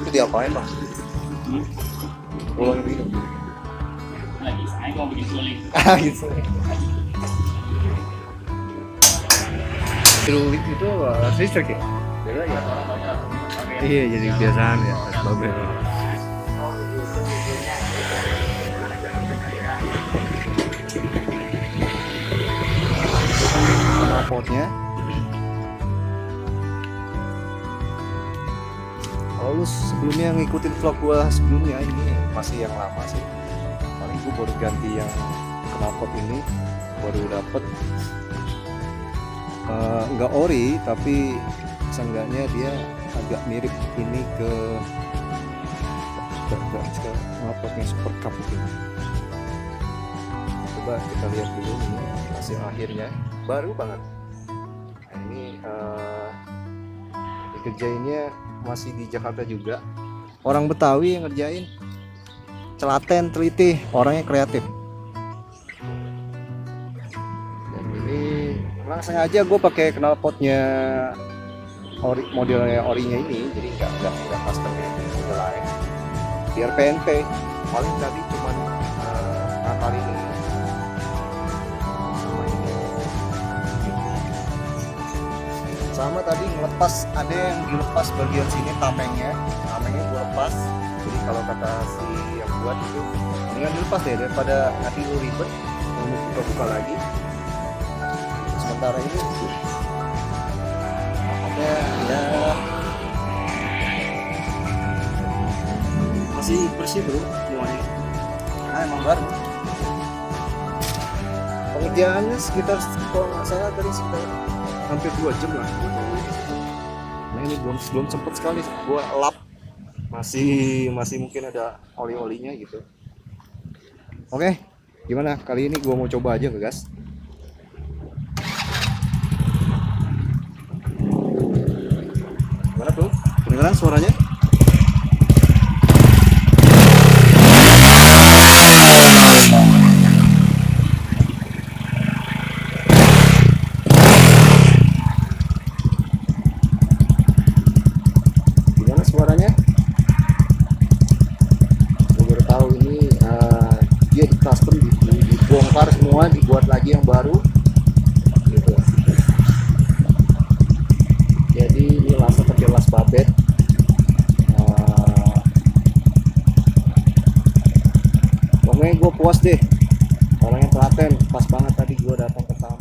Itu diapain bang? Pulang gitu. Lagi saya mau bikin suling. Gitu. Fluid itu listrik ya? Beda ya orang banyak. Iya, jadi kebiasaan ya, babel. Knalpotnya. Kalau lu sebelumnya ngikutin vlog gua sebelumnya, ini masih yang lama sih. Paling gua baru ganti yang knalpot ini, baru dapet nggak ori, tapi seenggaknya dia agak mirip ini ke knalpotnya Super Cup ini. Coba kita lihat dulu ini hasil akhirnya, baru banget. Nah, ini dikerjainnya masih di Jakarta juga, orang Betawi yang ngerjain, telaten, teliti, orangnya kreatif. Dan ini memang sengaja gue pakai knalpotnya modelnya orinya ini, jadi nggak custom ya, model lain biar PNP. Paling tadi cuman nakal ini sama tadi ngelepas, ada yang dilepas bagian sini, tamengnya gue lepas. Jadi kalau kata si yang buat itu mendingan dilepas deh daripada nanti lu ribet mau buka lagi. Sementara ini ya masih bersih bro semuanya. Nah emang baru. Pengerjaannya sekitar, kalau nggak salah tadi sekitar hampir 2 jam lah. Nah ini belum sempet sekali gua lap, masih mungkin ada oli-olinya gitu. Oke, gimana kali ini gua mau coba aja ngegas. Gimana bro? Kedengeran suaranya? Gimana suaranya? Gue baru tahu ini dia di custom, dibongkar semua, dibuat lagi yang baru. Gitu. Jadi ini langsung terjelas babet. Pokoknya gue puas deh, orangnya telaten, pas banget tadi gue datang ke tamu.